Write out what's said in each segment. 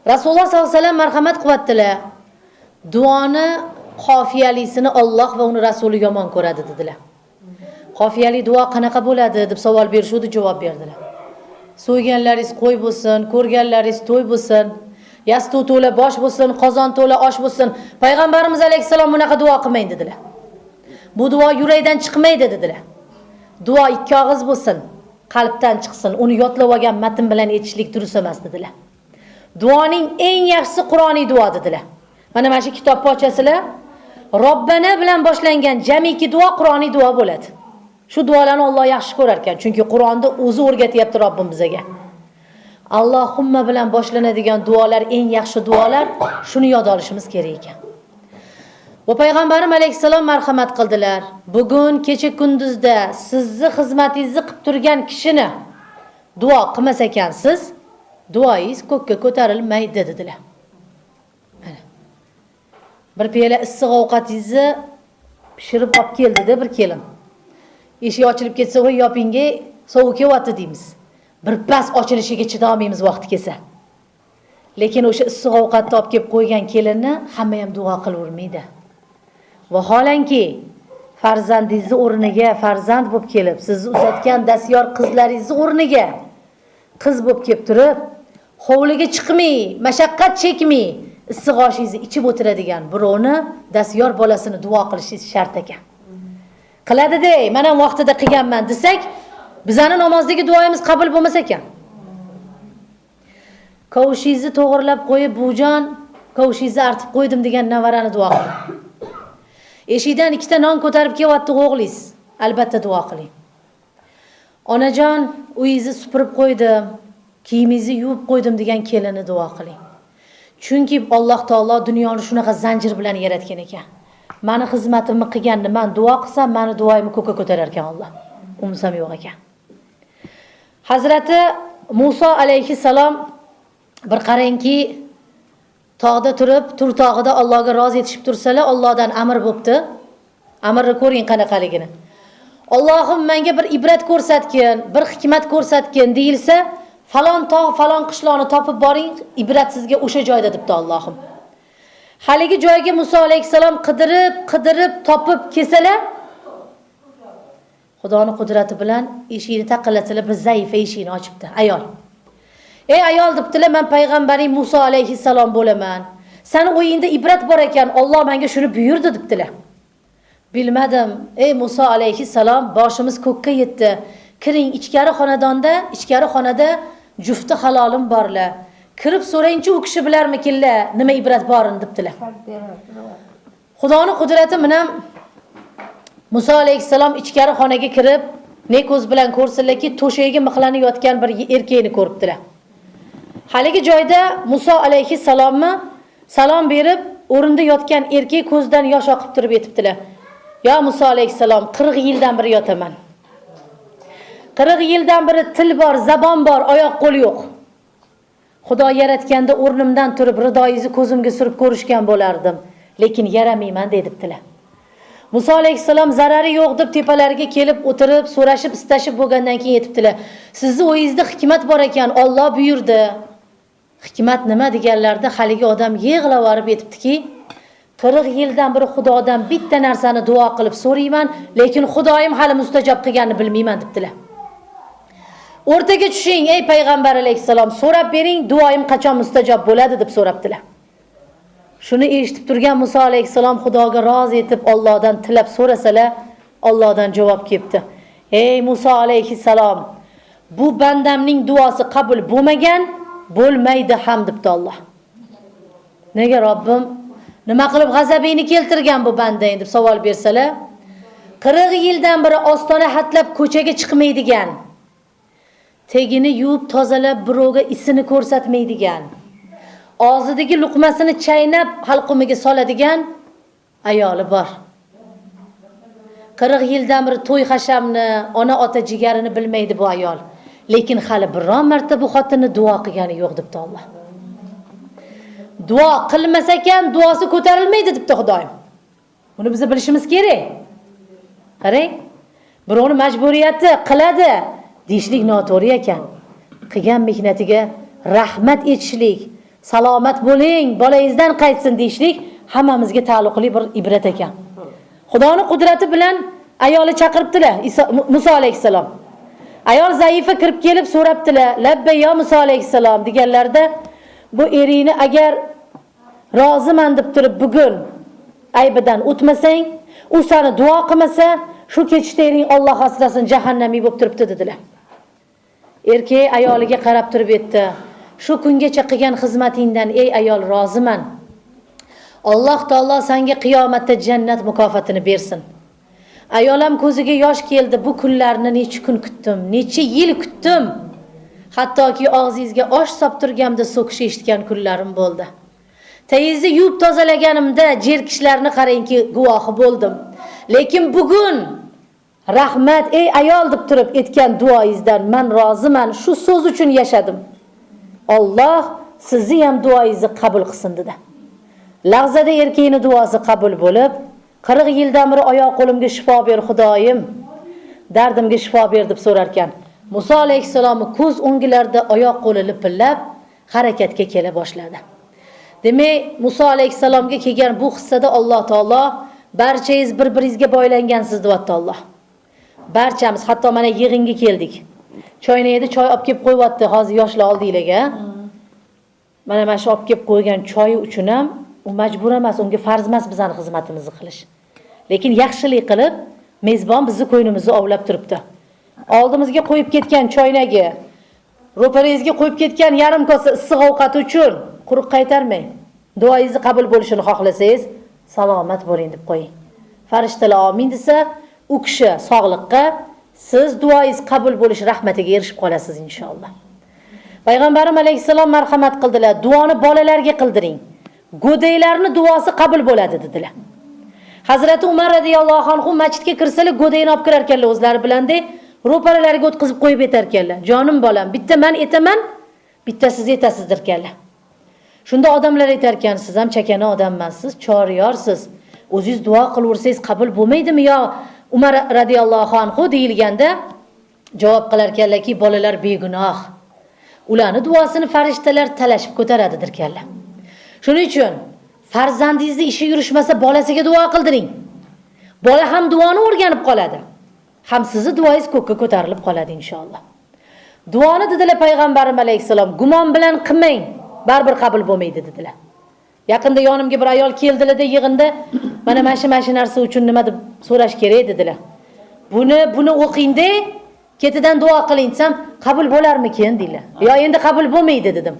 Rasululloh sollallohu alayhi vasallam marhamat qilyaptilar. Duoni qofiyalisini Alloh va uni rasuli yomon ko'radi dedilar. Qofiyali duo qanaqa bo'ladi deb savol berishdi, javob berdilar. So'yganlaringiz qo'y bo'lsin, ko'rganlaringiz to'y bo'lsin, yastu to'la bosh bo'lsin, qozon to'la osh bo'lsin. Payg'ambarimiz alayhisalom bunaqa duo qilmang dedilar. Bu duo yurakdan chiqmaydi dedilar. Duo ikki og'iz bo'lsin, qalbdan chiqsin. Uni yodlab olgan matn bilan aytishlik durust emas dedilar. Duoning eng yaxshisi Qur'oniy duo dedilar. Mana mana shu kitobni ochasizlar. Robbana bilan boshlangan jamiki duo Qur'oniy duo bo'ladi. Shu duolarni Alloh yaxshi ko'rar ekan, chunki Qur'onda o'zi o'rgatyapti Robbim bizga. Allohumma bilan boshlanadigan duolar eng yaxshi duolar, shuni yod olishimiz kerak ekan. Va payg'ambarim alayhisalom marhamat qildilar. Bugun kecha kunduzda sizni xizmatingizni qilib turgan kishini duo qilmas ekansiz, duoingiz ko'kka ko'tarilmaydi dedilar. Bir piyola issiq ovqatingizni pishirib olib keldi-da bir kelin. Eshik ochilib ketsa, "Voy yopinga sovuq kelyapti" deymiz. Bir pas ochilishiga chidolmaymiz vaqti kelsa. Lekin o'sha issiq ovqatni olib kelib qo'ygan kelinni hamma ham duo qilavermaydi. Vaholanki farzandingizni o'rniga farzand bo'lib kelib, sizni uzatgan dastyor qizlaringizni o'rniga qiz bo'lib kelib turib, hovliga chiqmay, mashaqqat chekmay, issiq oshingizni ichib o'tiradigan birovni dastyor bolasini duo qilishingiz shart ekan. Qiladi-da, men ham vaqtida qilganman desak, bizning namozdagi duoyimiz qabul bo'lmas ekan. Qovushingizni to'g'rilab qo'yib, "Bujon, qovushingizni artib qo'ydim" degan navarani duo qiling. Eshikdan ikkita non ko'tarib kelyapti o'g'lingiz, albatta duo qiling. Onajon, uyingizni supurib qo'ydim, kiyimingizni yuvib qo'ydim degan kelinni duo qiling. Chunki Alloh taolo dunyoni shunaqa zanjir bilan yaratgan ekan. Meni xizmatimni qilganni men duo qilsam, meni duoyimni ko'kka ko'tarar ekan Alloh. Umsam yo'q ekan. Hazrati Musa alayhisalom bir qarangki, tog'da turib, tur tog'ida Allohga rozi etishib tursalar, Allohdan amr bo'pti. Amrni ko'ring qanaqaligini. Allohim menga bir ibrat ko'rsatgin, bir hikmat ko'rsatgin deyilsa, falon tog', falon qishloqni topib boring, ibrat sizga o'sha joyda debdi Allohim. Haligi joyga Musa alayhisalom qidirib topib kelsalar, Xudoning qudrati bilan eshikni taqillatsalar, bir zaif eshikni ochibdi, ayol. "Ey ayol" debdilar, "Men payg'ambaring Musa alayhisalom bo'laman. Seni o'yingda ibrat bor ekan, Alloh menga shuni buyurdi" debdilar. "Bilmadim. Ey Musa alayhisalom, boshimiz ko'kka yetdi. Kiring ichkari xonada jufti halolim borlar. Kirib so'rayinchi u kishi bilarmikinlar, nima ibrat borin" debdilar. Xudoning qudrati bilan Musa alayhisalom ichkari xonaga kirib, ne ko'z bilan ko'rsinlarki, to'shagiga mixlanib yotgan bir erkakni ko'ribdilar. Haligi joyda Musa alayhisalomni salom berib, o'rinda yotgan erkak ko'zdan yosh oqib turib aytibdilar: "Ya Musa alayhisalom, 40 yildan beri yotaman. 40 yildan beri til bor, zabon bor, oyoq qo'l yo'q. Xudo yaratganda o'rnimdan turib ridoyingizni ko'zimga surib ko'rishgan bo'lardim, lekin yaramayman" dedibdilar. Musa alayhisalom zarari yo'q deb tepalariga kelib o'tirib, so'rashib, istashib bo'lgandan keyin aytibdilar: "Sizni o'yingizda hikmat bor ekan, Alloh buyurdi." Hikmat nima deganlarda haligi odam yig'lab yorib aytibdiki, 40 yildan beri Xudodan bitta narsani duo qilib so'rayman, lekin Xudoyim hali mustajob qilganini bilmayman debdilar. O'rtaga tushing ey payg'ambar alayhisalom, so'rab bering, duoyim qachon mustajob bo'ladi deb so'rabdilar. Shuni eshitib turgan Musa alayhisalom Xudoga rozi etib Allohdan tilab so'rasalar, Allohdan javob kelibdi: "Ey Musa alayhisalom, bu bandamning duosi qabul bo'lmagan, bo'lmaydi ham" debdi Alloh. "Nega Robbim? Nima qilib g'azabingni keltirgan bu bandang?" deb savol bersalar, 40 yildan beri ostona hatlab ko'chaga chiqmaydigan, tegini yuvib tozalab birovga isini ko'rsatmaydigan, og'zidagi luqmasini chaynab halqumiga soladigan ayoli bor. 40 yildan beri to'y hashamni, ona ota jigarini bilmaydi bu ayol. Lekin hali biron marta bu xotinni duo qilgani yo'q debdi Alloh. Duo qilmasa ekan, duosi ko'tarilmaydi debdi Xudoyim. Buni biz bilishimiz kerak. Qarang, birovni majburiyati qiladi, deyishlik noto'g'ri ekan. Qilgan mehnatiga rahmat etishlik, salomat bo'ling, bolangizdan qaytsin deyishlik hammamizga taalluqli bir ibrat ekan. Xudoning qudrati bilan ayoli chaqiribdilar Muso alayhisalom. Ayol zaifa kirib kelib so'rabdilar, "Labbay ya Muso alayhisalom" deganlarda, bu eringni agar roziman deb turib bugun aybidan o'tmasang, u seni duo qilmasa, shu kechda ering Alloh asrasin jahannamiy bo'lib turibdi dedilar. Erkak ayoliga qarab turib aytdi, "Shu kungacha qilgan xizmatingdan ey ayol roziman. Alloh taolo senga qiyomatda jannat mukofotini bersin." Ayolam ko'ziga yosh keldi. Bu kunlarni necha kun kutdim, necha yil kutdim. Hattoki og'zingizga osh solib turganimda so'kish eshitgan kunlarim bo'ldi. Tayizni yuvib tozalaganimda jerkishlarni qarangki guvohi bo'ldim. Lekin bugun rahmat ey ayol deb turib aytgan duoingizdan men roziman. Shu so'z uchun yashadim. Alloh sizni ham duoingizni qabul qilsin dedi. Lahzada erkakning duosi qabul bo'lib, 40 yildan beri oyoq qo'limga shifo ber Xudoyim, dardimga shifo ber deb so'rar ekan. Muso alayhisalomning ko'z o'nglarida oyoq qo'li lipillab harakatga kela boshladi. Demak, Muso alayhisalomga kelgan bu hissada Alloh taolo barchangiz bir-biringizga boylangansiz deyapti Alloh. Barchamiz hatto mana yig'inga keldik. Choynakda choy olib kelib qo'yapti hozir yoshlar oldinglarga. Mana shu olib kelib qo'ygan choy uchun ham u majbur emas, unga farz emas bizning xizmatimizni qilish. Lekin yaxshilik qilib, mezbon bizni qo'ynimizni ovlab turibdi. Oldimizga qo'yib ketgan choynagi, ro'parangizga qo'yib ketgan yarim kosa issiq ovqat uchun quruq qaytarmang. Duoingizni qabul bo'lishini xohlasangiz, salomat bo'ling deb qo'ying. Farishtalar amin desa, u kishi sog'liqqa, siz duoingiz qabul bo'lish rahmatiga erishib qolasiz inshaalloh. Payg'ambarim alayhisalom marhamat qildilar. Duoni bolalarga qildiring. Go'daylarni duosi qabul bo'ladi dedilar. Hazrati Umar radhiyallohu anhu masjidga kirsalar go'dayni olib kirar ekanlar o'zlari bilan-da, ro'paralariga o'tkazib qo'yib yetar ekanlar. Jonim bolam, bitta men etaman, bitta siz etasizdir ekanlar. Shunda odamlar aytar ekan, siz ham chakana odammansiz, choriyorsiz. O'zingiz duo qilaversangiz qabul bo'lmaydimi yo Umar radhiyallohu anhu deyilganda javob qilar ekanlarki, bolalar begunoh. Ularning duosini farishtalar talashib ko'taradidir ekanlar. Shuning uchun farzandingizni ishi yurishmasa bolasiga duo qildiring. Bola ham duoni o'rganib qoladi. Ham sizni duoingiz ko'kka ko'tarilib qoladi inshaalloh. Duoni dedilar payg'ambarim alayhisalom, gumon bilan qilmang, baribir qabul bo'lmaydi dedilar. Yaqinda yonimga bir ayol keldilar-da yig'inda, mana shu narsa uchun nima deb so'rash kerak dedilar. Buni o'qing-da, ketidan duo qiling desam, qabul bo'larmikin deydilar. Yo endi qabul bo'lmaydi dedim.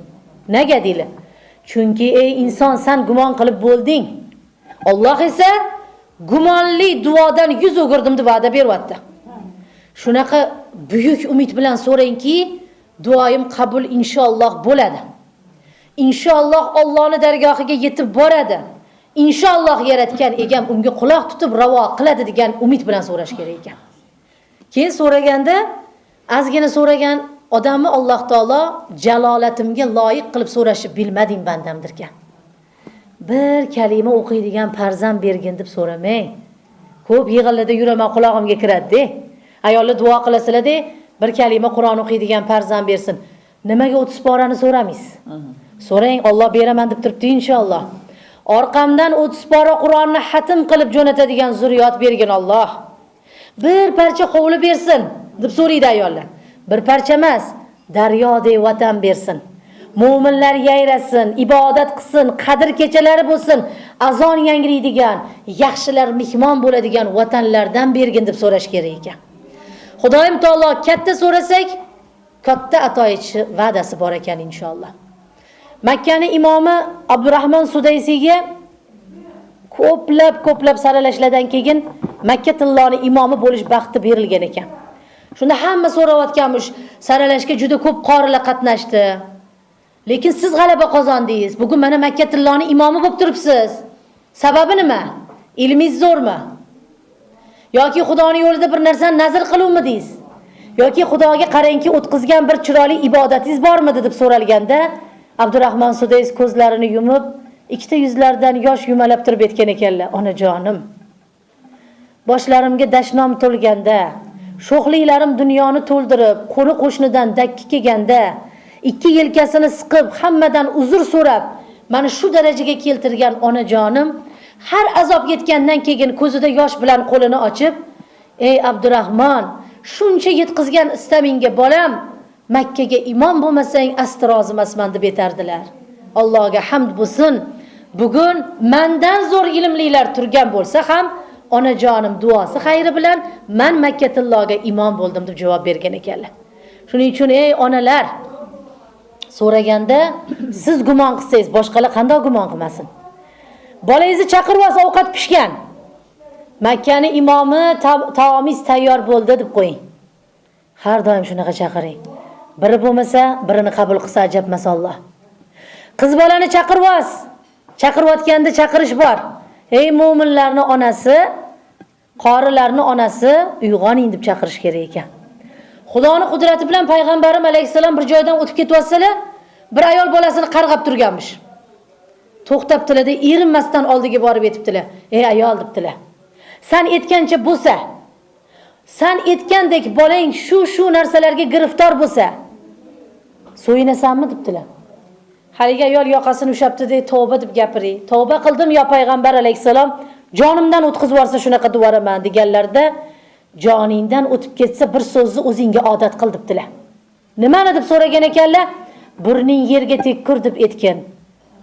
Nega deydilar? Chunki ey inson, sen gumon qilib bo'lding. Alloh esa gumonli duodan yuz o'girdim deb va'da beryapti. Shunaqa buyuk umid bilan so'rangki, duoyim qabul inshaalloh bo'ladi. Inshaalloh Allohning dargohiga yetib boradi. Inshaalloh yaratgan egam unga quloq tutib ravo qiladi degan umid bilan so'rash kerak ekan. Keyin so'raganda, azgina so'ragan odamni Alloh taolo jalolatimga loyiq qilib so'rashni bilmading bandamdir ekan. Bir kalima o'qiydigan farzand bergin deb so'ramang. Ko'p yig'inlarda yuraman, quloqimga kiradi-da. Ayollar duo qilasizlar-da, bir kalima Qur'on o'qiydigan farzand bersin. Nimaga 30 porani so'ramaysiz? So'rang, Alloh beraman deb turibdi inshaalloh. Orqamdan 30 pora Qur'onni xatm qilib jo'natadigan zurriyot bergin Alloh. Bir parcha hovli bersin deb so'raydi ayollar. Bir parcha emas, daryodek vatan bersin. Mo'minlar yayrasin, ibodat qilsin, qadr kechalari bo'lsin, azon yangraydigan, yaxshilar mehmon bo'ladigan vatanlardan bergin deb so'rash kerak ekan. Xudoyim taolo katta so'rasak, katta ato etishi va'dasi bor ekan inshaalloh. Makkaning imomi Abdurrahmon Sudaysiga ko'plab saralashlardan keyin Makka tilloning imomi bo'lish baxti berilgan ekan. Shunda hamma so'rayotganmish, saralashga juda ko'p qorilar qatnashdi. Lekin siz g'alaba qozondingiz. Bugun mana Makka tilloning imomi bo'lib turibsiz. Sababi nima? Ilmingiz zo'rmi? Yoki Xudoning yo'lida bir narsani nazr qiluvmidingiz? Yoki Xudoga qarangki o'tkazgan bir chiroyli ibodatingiz bormidi deb so'ralganda, Abdurrahmon Sudays ko'zlarini yumib, ikkita yuzlaridan yosh yumalab turib aytgan ekanlar: "Onajonim, boshlarimga dashnom to'lganda, sho'xliklarim dunyoni to'ldirib, qo'ni qo'shnidan dakki kelganda, ikki yelkasini siqib, hammadan uzr so'rab, mana shu darajaga keltirgan onajonim har azob yetgandan keyin ko'zida yosh bilan qo'lini ochib, "Ey Abdurahmon, shuncha yetkizgan istamingga bolam, Makkaga imom bo'lmasang asti rozi emasman" deb etardilar. Allohga hamd bo'lsin. Bugun mendan zo'r ilmlilar turgan bo'lsa ham onajonim duosi xayri bilan men Makkatillohga imom bo'ldim deb javob bergan ekanlar. Shuning uchun ey onalar, so'raganda siz gumon qilsangiz, boshqalar qanday gumon qilmasin? Bolangizni chaqirib olsa ovqat pishgan. Makkani imomi taomingiz tayyor bo'ldi deb qo'ying. Har doim shunaqa chaqiring. Biri bo'lmasa, birini qabul qilsa ajab emas Alloh. Qiz bolani chaqirib os. Chaqirayotganda chaqirish bor. Ey mu'minlarning onasi, qorilarning onasi, uyg'oning deb chaqirish kerak ekan. Xudoning qudrati bilan payg'ambarim alayhisalom bir joydan o'tib ketayotsalar, bir ayol bolasini qarg'ab turganmish. To'xtabdilar-da, erinmasdan oldiga borib yetibdilar. "Ey ayol" debdilar. "Sen aytgancha bo'lsa, sen aytgandek bolang shu narsalarga giriftor bo'lsa, so'yinasanmi?" debdilar. Haligi ayol yoqasini ushlabdi-da, "Tavba" deb gapiri. "Tavba qildim yo payg'ambar alayhisalom, jonimdan o'tkazib yuborsa shunaqa duvaraman" deganlarda, "Joningdan o'tib ketsa bir so'zni o'zingga odat qil" debdilar. Nimani deb so'ragan ekanlar? "Burning yerga tekkur" deb aytgan.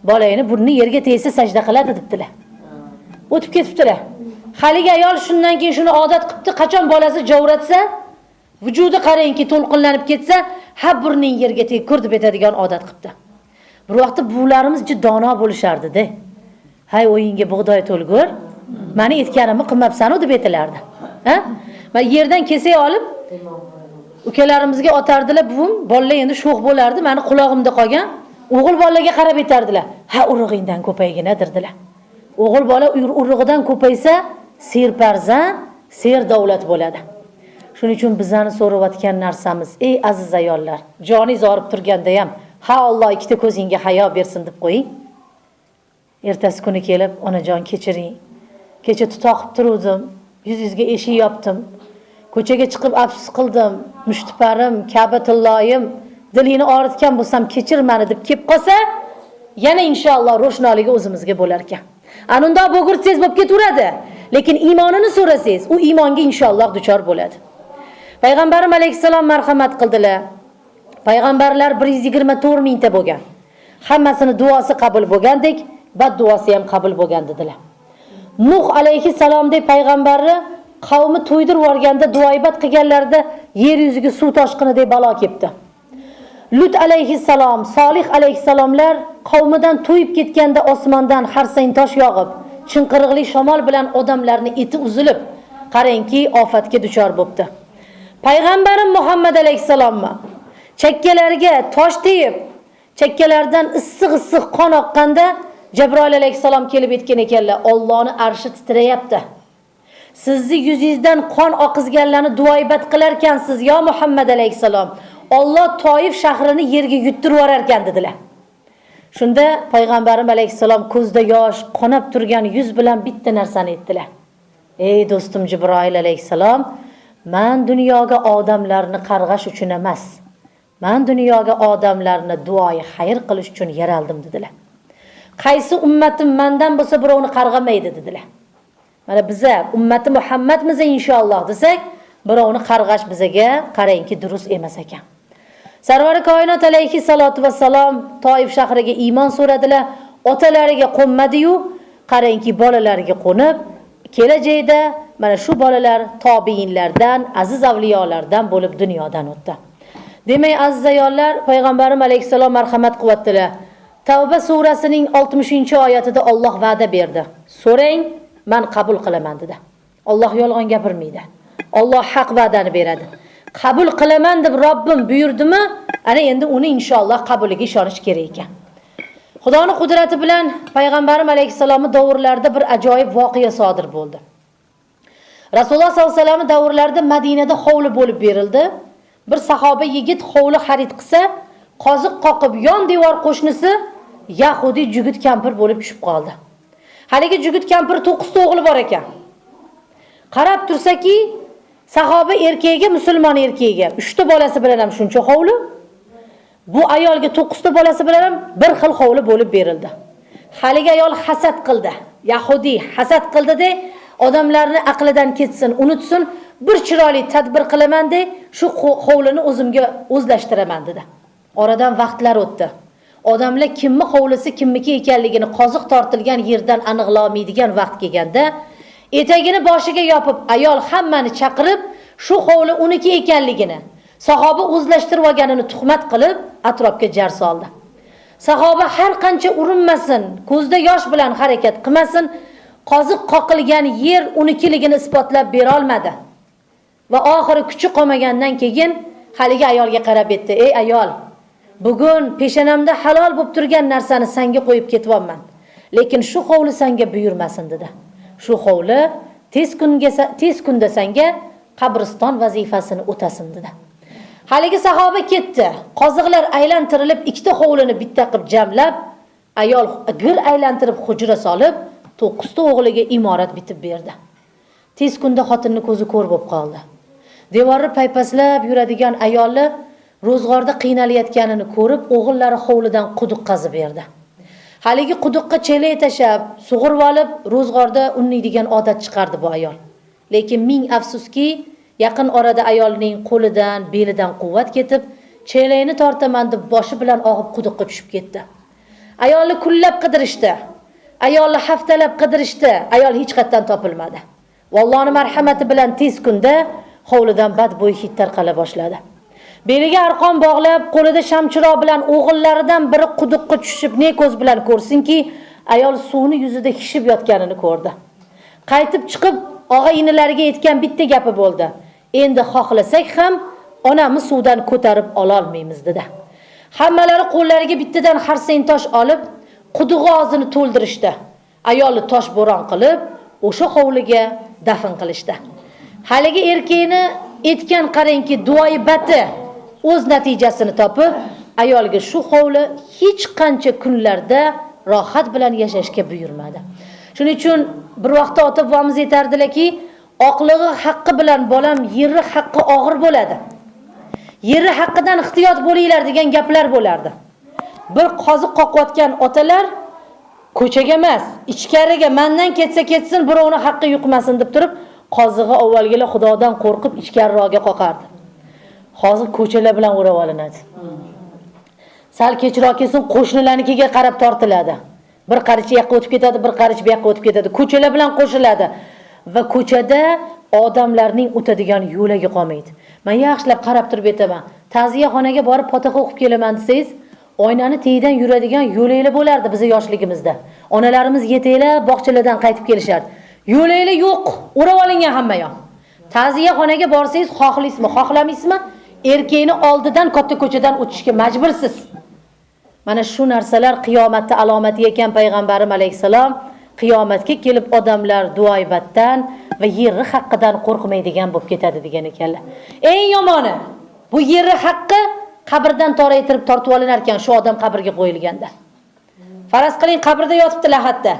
Bolangni burni yerga tegsa sajda qiladi debdilar. O'tib ketibdilar. Haligi ayol shundan keyin shuni odat qilibdi, qachon bolasi javratsa, vujudi qarangki to'lqinlanib ketsa, ha burning yerga tekkur deb aytadigan odat qilibdi. Bir vaqtda bularimiz juda dono bo'lishardi-da. "Hay o'yinga bug'doy to'lgur, meni aytganimni qilmabsan-ku" deb aytilardi. Ha? Va yerdan kesak olib ukalarimizga otardilar, buvim, bolalar endi sho'x bo'lardi, meni qulog'imda qolgan. O'g'il bolalarga qarab aytardilar, "Ha, urug'ingdan ko'paygina" derdilar. O'g'il bola urug'idan ko'paysa, serfarzand, ser davlat bo'ladi. Shuning uchun bizlarni so'rayotgan narsamiz, ey aziz ayollar, joningiz og'rib turganda ham, "Ha Alloh ikkita ko'zingga hayo bersin" deb qo'ying. Ertasi kuni kelib, "Onajon kechiring. Kecha tutoqib turuvdim, yuzingizga eshik yopdim. Ko'chaga chiqib afsus qildim. Mushtiparim, Ka'batullohim, dilingni og'ritgan bo'lsam kechir meni" deb kelib qolsa, yana inshaalloh ro'shnoligi o'zimizga bo'lar ekan. Anunda bo'g'irsangiz bo'lib ketaveradi, lekin iymonini so'rasangiz, u iymonga inshaalloh duchor bo'ladi. Payg'ambarim alayhisalom marhamat qildilar. Payg'ambarlar 124 mingta bo'lgan. Hammasini duosi qabul bo'lgandek, badduosi ham qabul bo'lgan dedilar. Nuh alayhisalomdek payg'ambarni qavmi to'ydirib yuborganda duoibat qilganlarda yer yuziga suv toshqinidek balo kelibdi. Lut alayhisalom, Solih alayhisalomlar qavmidan to'yib ketganda osmondan har sayin tosh yog'ib, chinqiriqli shamol bilan odamlarni eti uzilib, qarangki ofatga duchor bo'libdi. Payg'ambarim Muhammad alayhisalommi chakkalariga tosh tegib, chakkalaridan issiq qon oqqanda Jabroil alayhisalom kelib aytgan ekanlar, Allohning arshi titrayapti. Sizni yuzingizdan qon oqizganlarni duoibat qilarkansiz yo Muhammad alayhisalom. Alloh Toif shahrini yerga yuttirib yuborar ekan dedilar. Shunda payg'ambarim alayhisalom ko'zda yosh, qonab turgan yuz bilan bitta narsani aytdilar. Ey do'stim Jibroil alayhisalom, men dunyoga odamlarni qarg'ash uchun emas, men dunyoga odamlarni duoyi xayr qilish uchun yaraldim dedilar. Qaysi ummatim mendan bo'lsa birovni qarg'amaydi dedilar. Mana biza ummati Muhammadmiz inshaalloh desak, birovni qarg'ash bizaga qarangki durust emas ekan. Sarvari koinot alayhi salatu vassalom Toif shahriga iymon so'radilar. Otalariga qo'nmadi-yu, qarangki bolalariga qo'nib, kelajakda mana shu bolalar tobiinlardan, aziz avliyolardan bo'lib dunyodan o'tdi. Demak, aziz ayollar, payg'ambarim alayhisalom marhamat qilyaptilar. Tavba surasining 60-oyatida Alloh va'da berdi. So'rang, men qabul qilaman dedi. Alloh yolg'on gapirmaydi. Alloh haq va'dani beradi. Qabul qilaman deb Robbim buyurdimi, ana endi uni inshaalloh qabuliga ishonish kerak ekan. Xudoning qudrati bilan payg'ambarim alayhisalomning davrlarida bir ajoyib voqea sodir bo'ldi. Rasululloh sollallohu alayhi vasallam davrlarida Madinada hovli bo'lib berildi. Bir sahoba yigit hovli xarid qilsa, qoziq qoqib yon devor qo'shnisi Yahudi jugit kampir bo'lib tushib qoldi. Haligi jugit kampir 9 ta o'g'li bor ekan. Qarab tursaki, sahoba erkegiga, musulmon erkegiga 3 ta bolasi bilan ham shuncha hovli. Bu ayolga 9 ta bolasi bilan ham bir xil hovli bo'lib berildi. Haligi ayol hasad qildi. Yahudi hasad qildi-de, odamlarni aqlidan ketsin, unutsin, bir chiroyli tadbir qilaman de, shu hovlini o'zimga o'zlashtiraman dedi. Oradan vaqtlar o'tdi. Odamlar kimni hovlisi kimniki ekanligini qoziq tortilgan yerdan aniqlamaydigan vaqt kelganda, etagini boshiga yopib ayol hammani chaqirib, shu hovli uniki ekanligini, sahoba o'zlashtirib olganini tuhmat qilib atrofga jar soldi. Sahoba har qancha urinmasin, ko'zda yosh bilan harakat qilmasin, qoziq qoqilgan yer unikiligini isbotlab bera olmadi. Va oxiri kuchi qolmagandan keyin haligi ayolga qarab aytdi: "Ey ayol, bugun peshonamda halol bo'lib turgan narsani senga qo'yib ketyapman. Lekin shu hovli senga buyurmasin" dedi. Shu hovli tez kunda senga qabriston vazifasini o'tasin dedi. Haligi sahoba ketdi. Qoziqlar aylantirilib, ikkita hovlini bitta qilib jamlab, ayol gir aylantirib hujra solib, 9 ta o'g'liga imorat bitib berdi. Tez kunda xotinning ko'zi ko'r bo'lib qoldi. Devorni paypaslab yuradigan ayolni ro'zg'orda qiynalayotganini ko'rib, o'g'illari hovlidan quduq qazib berdi. Haligi quduqqa chelak tashab, sug'urib olib, ro'zg'orda unnaydigan odat chiqardi bu ayol. Lekin ming afsuski, yaqin orada ayolning qo'lidan, belidan quvvat ketib, chelakni tortaman deb boshi bilan og'ib quduqqa tushib ketdi. Ayolni kullab qidirishdi. Ayolni haftalab qidirishdi. Ayol hech qayerdan topilmadi. Vallohning marhamati bilan tez kunda hovlidan badbo'y hid tarqala boshladi. Beliga arqon bog'lab, qo'lida shamchiroq bilan o'g'illaridan biri quduqqa tushib, ne ko'z bilan ko'rsinki, ayol suvni yuzida hishib yotganini ko'rdi. Qaytib chiqib, og'a-inilariga aytgan bitta gapi bo'ldi: "Endi xohlasak ham onamiz suvdan ko'tarib ola olmaymiz" dedi. Hammalari qo'llariga bittadan xarsang tosh olib, quduq og'zini to'ldirishdi. Ayolni tosh bo'ron qilib, o'sha hovliga dafn qilishdi. Haligi erkakni etgan qarangki duoibati o'z natijasini topib, ayolga shu hovli hech qancha kunlarda rohat bilan yashashga buyurmadi. Shuning uchun bir vaqtda ota-bobomiz aytardilarki, oqlig'i haqqi bilan bolam yerri haqqi og'ir bo'ladi. Yerri haqqidan ehtiyot bo'linglar degan gaplar bo'lardi. Bir qoziq qoqayotgan otalar ko'chaga emas, ichkariga mendan ketsa ketsin, birovning haqqi yuqmasin deb turib, qozig'i avvalgilar Xudodan qo'rqib ichkariroqga qoqardi. Hozir ko'chalar bilan o'rab olinadi. Sal kechroq kelsin, qo'shnilarnikiga qarab tortiladi. Bir qarich yoqqa o'tib ketadi, bir qarich bu yoqqa o'tib ketadi. Ko'chalar bilan qo'shiladi va ko'chada odamlarning o'tadigan yo'lagi qolmaydi. Men yaxshilab qarab turib aytaman. Ta'ziyaxonaga borib fotiha o'qib kelaman desangiz, oynani tegidan yuradigan yo'laklar bo'lardi bizning yoshligimizda. Onalarimiz yetaklab bog'chalardan qaytib kelishardi. Yo'laklar yo'q, o'rab olingan hamma yoq. Ta'ziyaxonaga borsangiz, xohlaysizmi, xohlamaysizmi, erkakni oldidan katta ko'chadan o'tishga majbursiz. Mana shu narsalar qiyomatning alomati ekan. Payg'ambarim alayhisalom qiyomatga kelib odamlar duoibatdan va yerri haqqidan qo'rqmaydigan bo'lib ketadi degan ekanlar. Eng yomoni bu yerri haqqi qabrdan toraytirib tortib olinar ekan shu odam qabrga qo'yilganda. Faraz qiling, qabrda yotibdi lahatda.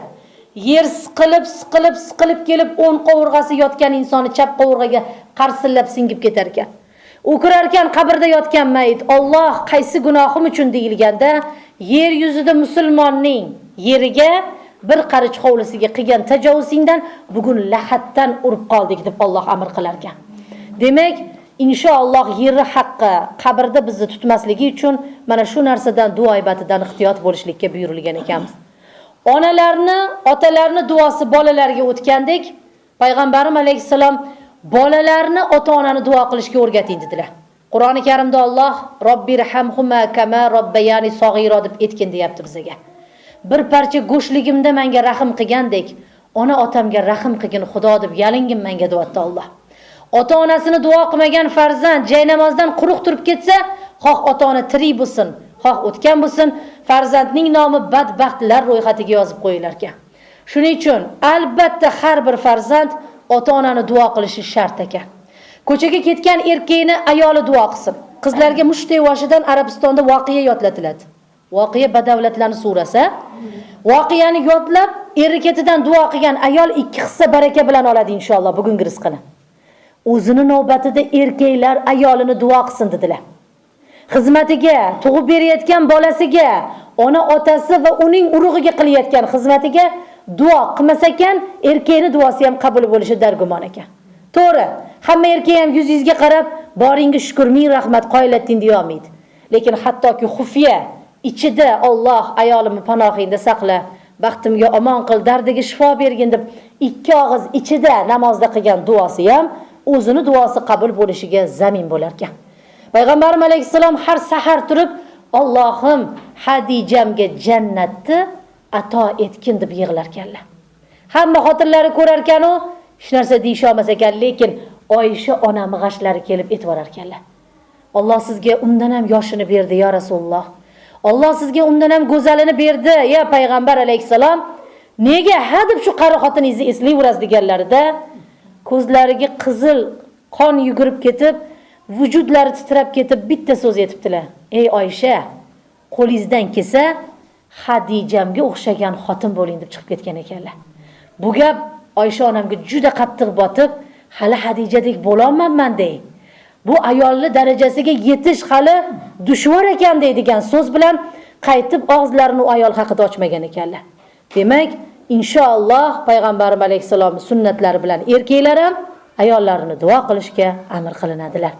Yer siqilib kelib o'ng qovurg'asi yotgan insonni chap qovurg'aga qarsillab singib ketar ekan. O'kirarkan qabrda yotgan mayit, Alloh qaysi gunohim uchun deyilganda, yer yuzida musulmonning yeriga bir qarich hovlisiga qilgan tajovuzingdan bugun lahatdan urib qoldik deb Alloh amr qilar ekan. Demak, inshaalloh yerni haqqi qabrda bizni tutmasligi uchun mana shu narsadan duoibatidan ehtiyot bo'lishlikka buyurilgan ekanmiz. Onalarni, otalarni duosi bolalarga o'tgandek, payg'ambarim alayhisalom bolalarni ota-onani duo qilishga o'rgating dedilar. Qur'oni Karimda Alloh Robbirhamhuma kama robbayani sag'ira deb aytgan deyapti bizga. Bir parcha go'shligimda menga rahim qilgandek, ona otamga rahim qilgin Xudo deb yalingin menga deyapti Alloh. Ota-onasini duo qilmagan farzand jaynamozdan quruq turib ketsa, xoh ota-ona tirik bo'lsin, xoh o'tgan bo'lsin, farzandning nomi badbaxtlar ro'yxatiga yozib qo'yilar ekan. Shuning uchun albatta har bir farzand ota-onani duo qilishi shart ekan. Ko'chaga ketgan erkakni ayoli duo qilsin. Qizlarga mushtay yoshidan Arabistonda voqea yodlatiladi. Voqea Badavlatlarning surasi. Voqeani yodlab, erketidan duo qilgan ayol 2 hissa baraka bilan oladi inshaalloh bugungi rizqini. O'zini navbatida erkaklar ayolini duo qilsin dedilar. xizmatiga, tug'ib berayotgan bolasiga, ona otasi va uning urug'iga qilayotgan xizmatiga duo qilmas ekan, erkakning duosi ham qabul bo'lishi dargumon ekan. To'g'ri, hamma erkak ham yuzingizga qarab, boringga shukr, ming rahmat, qoyillatding deya olmaydi. Lekin hattoki xufiya ichida Alloh ayolimni panohingda saqla, baxtimga omon qil, dardiga shifo bergin deb ikki og'iz ichida namozda qilgan duosi ham o'zini duosi qabul bo'lishiga zamin bo'lar ekan. Payg'ambarimiz alayhisalom har sahar turib, Allohim Hadijamga jannatni ato etgin deb yig'lar ekanlar. Hamma xotinlari ko'rar ekan u, hech narsa deyish olmas ekan, lekin Oysha onam g'ashlari kelib etvorar ekanlar. Alloh sizga undan ham yoshini berdi ya Rasululloh. Alloh sizga undan ham go'zalini berdi ya payg'ambar alayhisalom. Nega ha deb shu qari xotiningizni eslayverasiz deganlarida ko'zlariga qizil qon yugurib ketib, vujudlari titrab ketib bitta so'z aytibdilar. Ey Oysha, qo'lingizdan kelsa Hadijamga o'xshagan xotin bo'ling deb chiqib ketgan ekanlar. Bu gap Oysha onamga juda qattiq botib, hali Hadijadek bo'lolmayman dey. Bu ayolning darajasiga yetish hali dushvor ekan deydigan so'z bilan qaytib og'izlarini u ayol haqida ochmagan ekanlar. Demak, inshaalloh payg'ambarimiz alayhisalom sunnatlari bilan erkaklar ham ayollarini duo qilishga amr qilinadilar.